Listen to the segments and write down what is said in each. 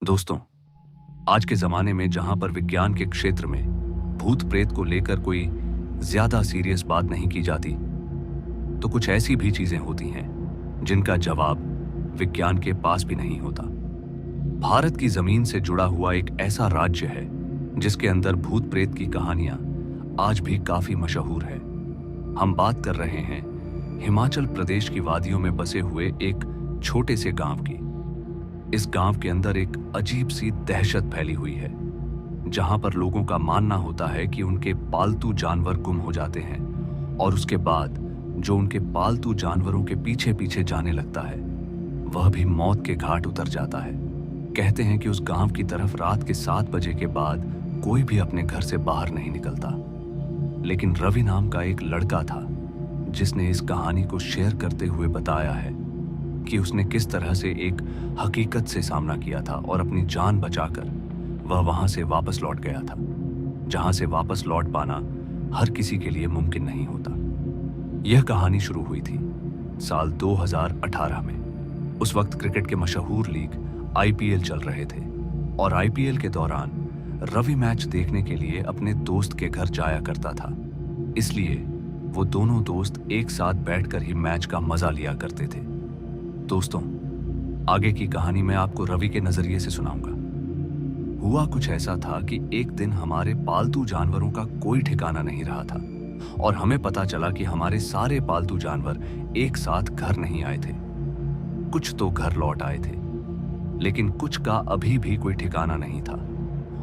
दोस्तों, आज के जमाने में जहां पर विज्ञान के क्षेत्र में भूत प्रेत को लेकर कोई ज्यादा सीरियस बात नहीं की जाती, तो कुछ ऐसी भी चीजें होती हैं जिनका जवाब विज्ञान के पास भी नहीं होता। भारत की जमीन से जुड़ा हुआ एक ऐसा राज्य है जिसके अंदर भूत प्रेत की कहानियां आज भी काफी मशहूर है। हम बात कर रहे हैं हिमाचल प्रदेश की वादियों में बसे हुए एक छोटे से गांव की। इस गांव के अंदर एक अजीब सी दहशत फैली हुई है, जहां पर लोगों का मानना होता है कि उनके पालतू जानवर गुम हो जाते हैं और उसके बाद जो उनके पालतू जानवरों के पीछे पीछे जाने लगता है वह भी मौत के घाट उतर जाता है। कहते हैं कि उस गांव की तरफ रात के 7 बजे के बाद कोई भी अपने घर से बाहर नहीं निकलता। लेकिन रवि नाम का एक लड़का था जिसने इस कहानी को शेयर करते हुए बताया है कि उसने किस तरह से एक हकीकत से सामना किया था और अपनी जान बचाकर वह वहां से वापस लौट गया था, जहां से वापस लौट पाना हर किसी के लिए मुमकिन नहीं होता। यह कहानी शुरू हुई थी साल 2018 में। उस वक्त क्रिकेट के मशहूर लीग आईपीएल चल रहे थे और आईपीएल के दौरान रवि मैच देखने के लिए अपने दोस्त के घर जाया करता था। इसलिए वो दोनों दोस्त एक साथ बैठकर ही मैच का मजा लिया करते थे। दोस्तों, आगे की कहानी मैं आपको रवि के नजरिए से सुनाऊंगा। हुआ कुछ ऐसा था कि एक दिन हमारे पालतू जानवरों का कोई ठिकाना नहीं रहा था और हमें पता चला कि हमारे सारे पालतू जानवर एक साथ घर नहीं आए थे। कुछ तो घर लौट आए थे, लेकिन कुछ का अभी भी कोई ठिकाना नहीं था।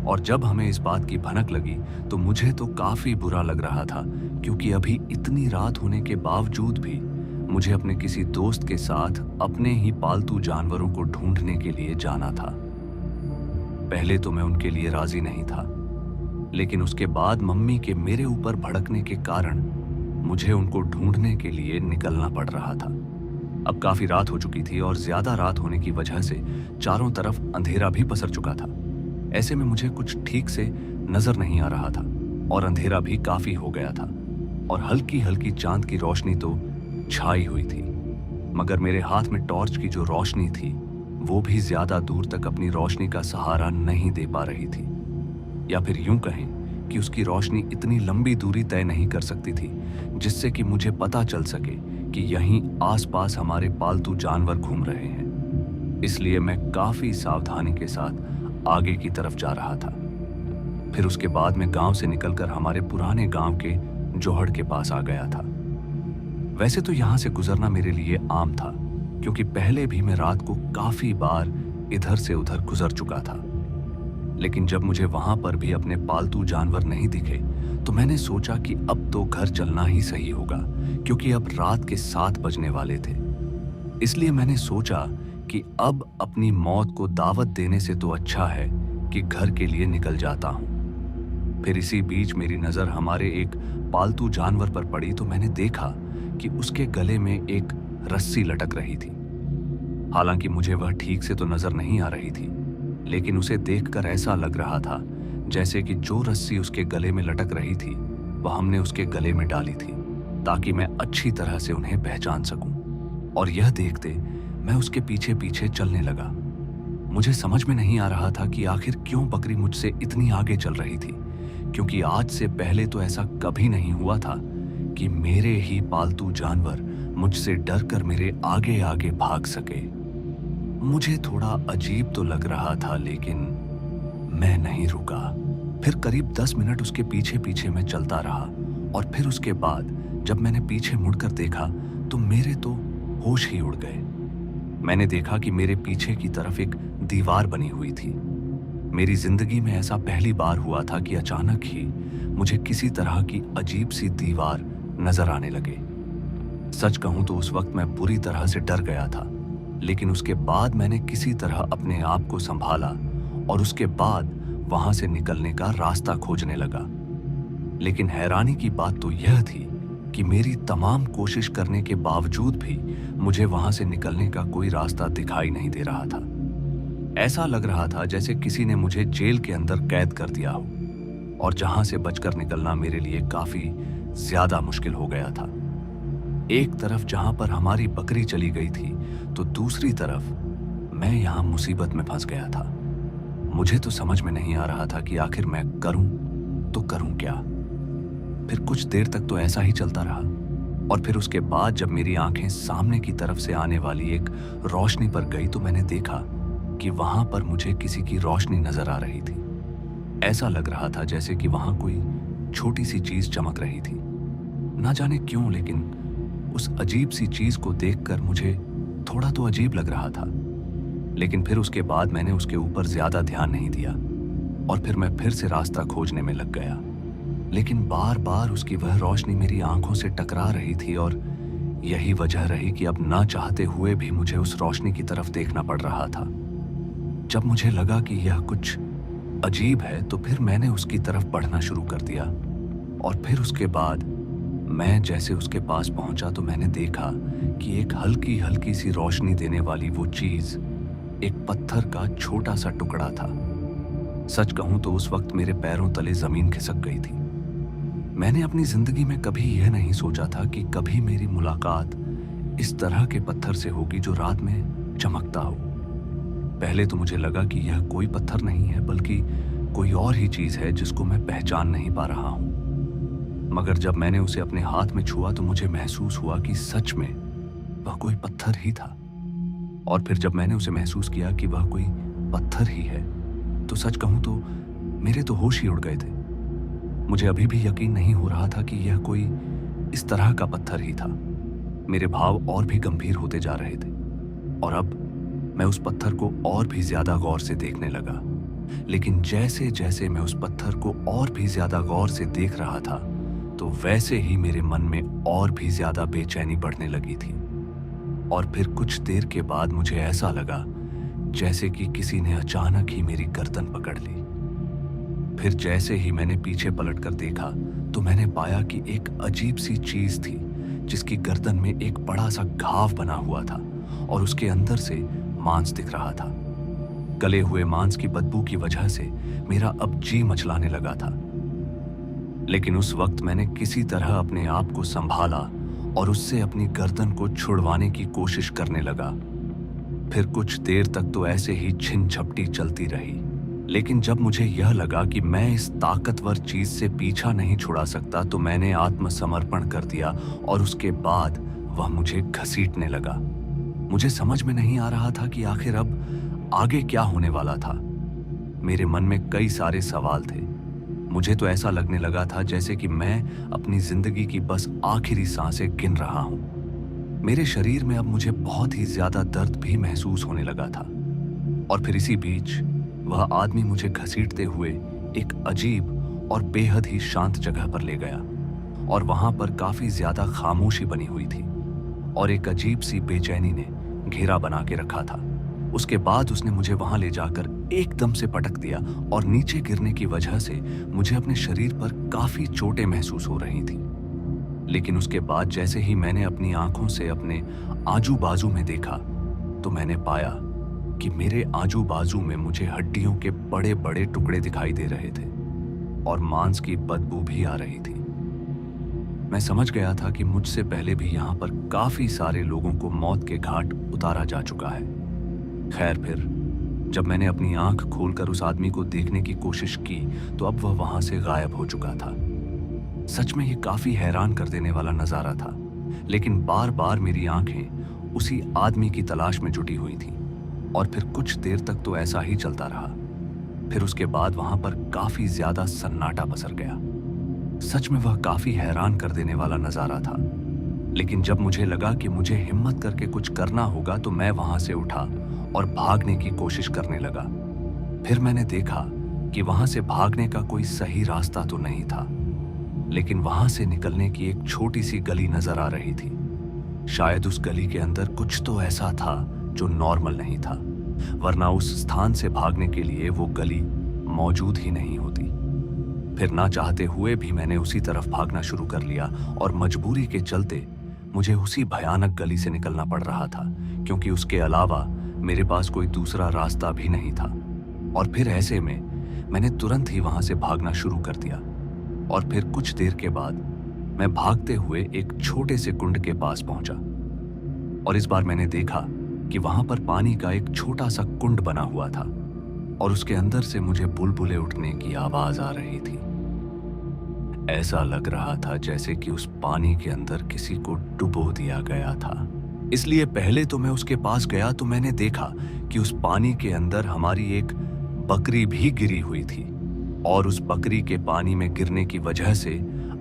और जब हमें इस बात की भनक लगी तो मुझे तो काफी बुरा लग रहा था, क्योंकि अभी इतनी रात होने के बावजूद भी मुझे अपने किसी दोस्त के साथ अपने ही पालतू जानवरों को ढूंढने के लिए जाना था। पहले तो मैं उनके लिए राजी नहीं था, लेकिन उसके बाद मम्मी के मेरे ऊपर भड़कने के कारण मुझे उनको ढूंढने के लिए निकलना पड़ रहा था। अब काफी रात हो चुकी थी और ज्यादा रात होने की वजह से चारों तरफ अंधेरा भी पसर चुका था। ऐसे में मुझे कुछ ठीक से नजर नहीं आ रहा था और अंधेरा भी काफी हो गया था और हल्की हल्की चांद की रोशनी तो छाई हुई थी, मगर मेरे हाथ में टॉर्च की जो रोशनी थी वो भी ज्यादा दूर तक अपनी रोशनी का सहारा नहीं दे पा रही थी, या फिर यूं कहें कि उसकी रोशनी इतनी लंबी दूरी तय नहीं कर सकती थी जिससे कि मुझे पता चल सके कि यहीं आसपास हमारे पालतू जानवर घूम रहे हैं। इसलिए मैं काफी सावधानी के साथ आगे की तरफ जा रहा था। फिर उसके बाद मैं गांव से निकलकर हमारे पुराने गांव के जोहड़ के पास आ गया था। वैसे तो यहां से गुजरना मेरे लिए आम था, क्योंकि पहले भी मैं रात को काफी बार इधर से उधर गुजर चुका था। लेकिन जब मुझे वहां पर भी अपने पालतू जानवर नहीं दिखे तो मैंने सोचा कि अब तो घर चलना ही सही होगा, क्योंकि अब रात के 7 बजने वाले थे। इसलिए मैंने सोचा कि अब अपनी मौत को दावत देने से तो अच्छा है कि घर के लिए निकल जाता हूं। फिर इसी बीच मेरी नजर हमारे एक पालतू जानवर पर पड़ी तो मैंने देखा कि उसके गले में एक रस्सी लटक रही थी। हालांकि मुझे वह ठीक से तो नजर नहीं आ रही थी, लेकिन उसे देखकर ऐसा लग रहा था जैसे कि जो रस्सी उसके गले में लटक रही थी वह हमने उसके गले में डाली थी, ताकि मैं अच्छी तरह से उन्हें पहचान सकूं। और यह देखते मैं उसके पीछे पीछे चलने लगा। मुझे समझ में नहीं आ रहा था कि आखिर क्यों बकरी मुझसे इतनी आगे चल रही थी, क्योंकि आज से पहले तो ऐसा कभी नहीं हुआ था कि मेरे ही पालतू जानवर मुझसे डरकर मेरे आगे आगे भाग सके। मुझे थोड़ा अजीब तो लग रहा था, लेकिन मैं नहीं रुका। फिर करीब 10 मिनट उसके पीछे पीछे मैं चलता रहा और फिर उसके बाद जब मैंने पीछे मुड़कर देखा तो मेरे तो होश ही उड़ गए। मैंने देखा कि मेरे पीछे की तरफ एक दीवार बनी हुई थी। मेरी जिंदगी में ऐसा पहली बार हुआ था कि अचानक ही मुझे किसी तरह की अजीब सी दीवार नजर आने लगे। सच कहूं तो उस वक्त मैं बुरी तरह से डर गया था, लेकिन उसके बाद मैंने किसी तरह अपने आप को संभाला और उसके बाद वहां से निकलने का रास्ता खोजने लगा। लेकिन हैरानी की बात तो यह थी कि मेरी तमाम कोशिश करने के बावजूद भी मुझे वहां से निकलने का कोई रास्ता दिखाई नहीं दे रहा था। ऐसा लग रहा था जैसे किसी ने मुझे जेल के अंदर कैद कर दिया हो और जहां से बचकर निकलना मेरे लिए काफी ज्यादा मुश्किल हो गया था। एक तरफ जहां पर हमारी बकरी चली गई थी तो दूसरी तरफ मैं यहां मुसीबत में फंस गया था। मुझे तो समझ में नहीं आ रहा था कि आखिर मैं करूं तो करूं क्या। फिर कुछ देर तक तो ऐसा ही चलता रहा, और फिर उसके बाद जब मेरी आंखें सामने की तरफ से आने वाली एक रोशनी पर गई तो मैंने देखा कि वहां पर मुझे किसी की रोशनी नजर आ रही थी। ऐसा लग रहा था जैसे कि वहां कोई छोटी सी चीज चमक रही थी। ना जाने क्यों, लेकिन उस अजीब सी चीज को देखकर मुझे थोड़ा तो अजीब लग रहा था। लेकिन फिर उसके बाद मैंने उसके ऊपर ज्यादा ध्यान नहीं दिया, और फिर मैं फिर से रास्ता खोजने में लग गया। लेकिन बार बार उसकी वह रोशनी मेरी आंखों से टकरा रही थी, और यही वजह रही कि अब ना चाहते हुए भी मुझे उस रोशनी की तरफ देखना पड़ रहा था। जब मुझे लगा कि यह कुछ अजीब है तो फिर मैंने उसकी तरफ बढ़ना शुरू कर दिया, और फिर उसके बाद मैं जैसे उसके पास पहुंचा तो मैंने देखा कि एक हल्की हल्की सी रोशनी देने वाली वो चीज एक पत्थर का छोटा सा टुकड़ा था। सच कहूं तो उस वक्त मेरे पैरों तले जमीन खिसक गई थी। मैंने अपनी जिंदगी में कभी यह नहीं सोचा था कि कभी मेरी मुलाकात इस तरह के पत्थर से होगी जो रात में चमकता हो। पहले तो मुझे लगा कि यह कोई पत्थर नहीं है, बल्कि कोई और ही चीज है जिसको मैं पहचान नहीं पा रहा हूं। मगर जब मैंने उसे अपने हाथ में छुआ तो मुझे महसूस हुआ कि सच में वह कोई पत्थर ही था। और फिर जब मैंने उसे महसूस किया कि वह कोई पत्थर ही है तो सच कहूं तो मेरे तो होश ही उड़ गए थे। मुझे अभी भी यकीन नहीं हो रहा था कि यह कोई इस तरह का पत्थर ही था। मेरे भाव और भी गंभीर होते जा रहे थे, और अब मैं उस पत्थर को और भी ज्यादा गौर से देखने लगा। लेकिन जैसे जैसे मैं उस पत्थर को और भी ज्यादा गौर से देख रहा था तो वैसे ही मेरे मन में और भी ज्यादा बेचैनी बढ़ने लगी थी। और फिर कुछ देर के बाद मुझे ऐसा लगा जैसे कि किसी ने अचानक ही मेरी गर्दन पकड़ ली। फिर जैसे ही मैंने पीछे पलटकर देखा तो मैंने पाया कि एक अजीब सी चीज थी जिसकी गर्दन में एक बड़ा सा घाव बना हुआ था, और उसके अंदर से मांस दिख रहा था। गले हुए मांस की बदबू की वजह से मेरा अब जी मचलाने लगा था। लेकिन उस वक्त मैंने किसी तरह अपने आप को संभाला और उससे अपनी गर्दन को छुड़वाने की कोशिश करने लगा। फिर कुछ देर तक तो ऐसे ही छिन झपटी चलती रही, लेकिन जब मुझे यह लगा कि मैं इस ताकतवर चीज से पीछा नहीं छुड़ा सकता तो मैंने आत्मसमर्पण कर दिया, और उसके बाद वह मुझे घसीटने लगा। मुझे समझ में नहीं आ रहा था कि आखिर अब आगे क्या होने वाला था। मेरे मन में कई सारे सवाल थे। मुझे तो ऐसा लगने लगा था जैसे कि मैं अपनी जिंदगी की बस आखिरी सांसें गिन रहा हूं। मेरे शरीर में अब मुझे बहुत ही ज्यादा दर्द भी महसूस होने लगा था। और फिर इसी बीच वह आदमी मुझे घसीटते हुए एक अजीब और बेहद ही शांत जगह पर ले गया, और वहां पर काफी ज्यादा खामोशी बनी हुई थी और एक अजीब सी बेचैनी ने घेरा बना के रखा था। उसके बाद उसने मुझे वहां ले जाकर एकदम से पटक दिया, और नीचे गिरने की वजह से मुझे अपने शरीर पर काफी चोटें महसूस हो रही थी। लेकिन उसके बाद जैसे ही मैंने अपनी आंखों से अपने आजू बाजू में देखा तो मैंने पाया कि मेरे आजू बाजू में मुझे हड्डियों के बड़े बड़े टुकड़े दिखाई दे रहे थे, और मांस की बदबू भी आ रही थी। मैं समझ गया था कि मुझसे पहले भी यहाँ पर काफी सारे लोगों को मौत के घाट उतारा जा चुका है। खैर, फिर जब मैंने अपनी आंख खोलकर उस आदमी को देखने की कोशिश की तो अब वह वहां से गायब हो चुका था। सच में ये काफी हैरान कर देने वाला नजारा था, लेकिन बार बार मेरी आंखें उसी आदमी की तलाश में जुटी हुई थी, और फिर कुछ देर तक तो ऐसा ही चलता रहा। फिर उसके बाद वहां पर काफी ज्यादा सन्नाटा पसर गया। सच में वह काफी हैरान कर देने वाला नजारा था। लेकिन जब मुझे लगा कि मुझे हिम्मत करके कुछ करना होगा तो मैं वहां से उठा और भागने की कोशिश करने लगा। फिर मैंने देखा कि वहां से भागने का कोई सही रास्ता तो नहीं था, लेकिन वहां से निकलने की एक छोटी सी गली नजर आ रही थी। शायद उस गली के अंदर कुछ तो ऐसा था जो नॉर्मल नहीं था, वरना उस स्थान से भागने के लिए वो गली मौजूद ही नहीं होती। फिर ना चाहते हुए भी मैंने उसी तरफ भागना शुरू कर लिया, और मजबूरी के चलते मुझे उसी भयानक गली से निकलना पड़ रहा था, क्योंकि उसके अलावा मेरे पास कोई दूसरा रास्ता भी नहीं था। और फिर ऐसे में मैंने तुरंत ही वहां से भागना शुरू कर दिया, और फिर कुछ देर के बाद मैं भागते हुए एक छोटे से कुंड के पास पहुंचा, और इस बार मैंने देखा कि वहां पर पानी का एक छोटा सा कुंड बना हुआ था। और उसके अंदर से मुझे बुलबुले उठने की आवाज आ रही थी। ऐसा लग रहा था जैसे कि उस पानी के अंदर किसी को डुबो दिया गया था। इसलिए पहले तो मैं उसके पास गया तो मैंने देखा कि उस पानी के अंदर हमारी एक बकरी भी गिरी हुई थी और उस बकरी के पानी में गिरने की वजह से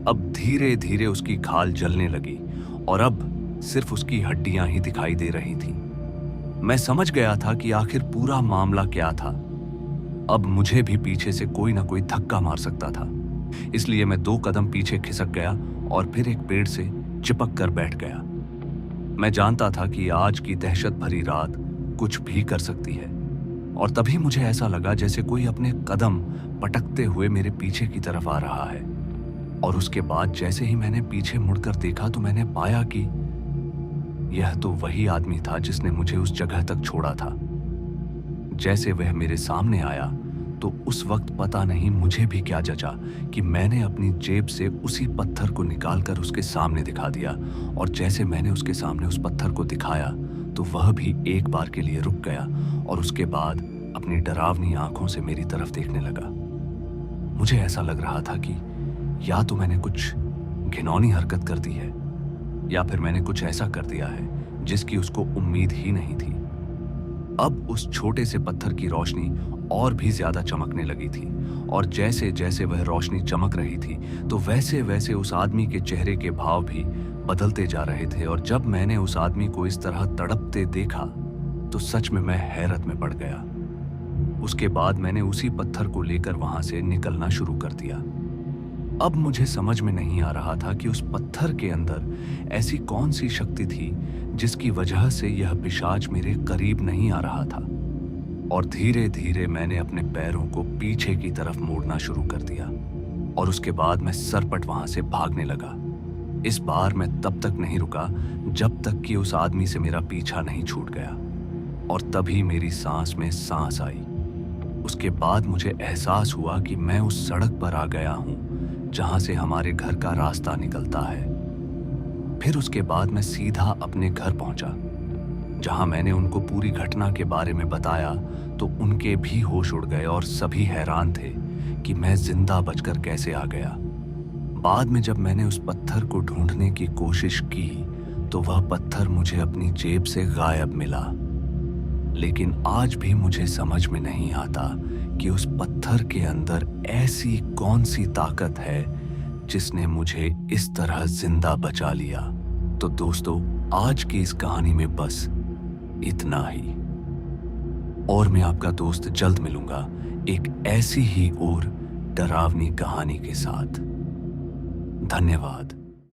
अब धीरे धीरे उसकी खाल जलने लगी और अब सिर्फ उसकी हड्डियां ही दिखाई दे रही थी। मैं समझ गया था कि आखिर पूरा मामला क्या था। अब मुझे भी पीछे से कोई ना कोई धक्का मार सकता था। इसलिए मैं 2 कदम पीछे खिसक गया और फिर एक पेड़ से चिपक कर बैठ गया। मैं जानता था कि आज की दहशत भरी रात कुछ भी कर सकती है और तभी मुझे ऐसा लगा जैसे कोई अपने कदम पटकते हुए मेरे पीछे की तरफ आ रहा है। और उसके बाद जैसे ही मैंने पीछे मुड़कर देखा तो मैंने पाया कि यह तो वही आदमी था जिसने मुझे उस जगह तक छोड़ा था। जैसे वह मेरे सामने आया तो उस वक्त पता नहीं मुझे भी क्या जचा कि मैंने अपनी जेब से उसी पत्थर को निकालकर उसके सामने दिखा दिया और जैसे मैंने उसके सामने उस पत्थर को दिखाया तो वह भी एक बार के लिए रुक गया और उसके बाद अपनी डरावनी आंखों से मेरी तरफ देखने लगा। मुझे ऐसा लग रहा था कि या तो मैंने कुछ घिनौनी हरकत कर दी है या फिर मैंने कुछ ऐसा कर दिया है जिसकी उसको उम्मीद ही नहीं थी। अब उस छोटे से पत्थर की रोशनी और भी ज्यादा चमकने लगी थी और जैसे जैसे वह रोशनी चमक रही थी तो वैसे वैसे उस आदमी के चेहरे के भाव भी बदलते जा रहे थे। और जब मैंने उस आदमी को इस तरह तड़पते देखा तो सच में मैं हैरत में पड़ गया। उसके बाद मैंने उसी पत्थर को लेकर वहां से निकलना शुरू कर दिया। अब मुझे समझ में नहीं आ रहा था कि उस पत्थर के अंदर ऐसी कौन सी शक्ति थी जिसकी वजह से यह पिशाच मेरे करीब नहीं आ रहा था। और धीरे धीरे मैंने अपने पैरों को पीछे की तरफ मोड़ना शुरू कर दिया और उसके बाद मैं सरपट वहां से भागने लगा। इस बार मैं तब तक नहीं रुका जब तक कि उस आदमी से मेरा पीछा नहीं छूट गया और तभी मेरी सांस में सांस आई। उसके बाद मुझे एहसास हुआ कि मैं उस सड़क पर आ गया हूं जहां से हमारे घर का रास्ता निकलता है। फिर उसके बाद मैं सीधा अपने घर पहुंचा जहां मैंने उनको पूरी घटना के बारे में बताया तो उनके भी होश उड़ गए और सभी हैरान थे कि मैं जिंदा बचकर कैसे आ गया। बाद में जब मैंने उस पत्थर को ढूंढने की कोशिश की तो वह पत्थर मुझे अपनी जेब से गायब मिला। लेकिन आज भी मुझे समझ में नहीं आता कि उस पत्थर के अंदर ऐसी कौन सी ताकत है जिसने मुझे इस तरह जिंदा बचा लिया। तो दोस्तों, आज की इस कहानी में बस इतना ही और मैं आपका दोस्त जल्द मिलूंगा एक ऐसी ही और डरावनी कहानी के साथ। धन्यवाद।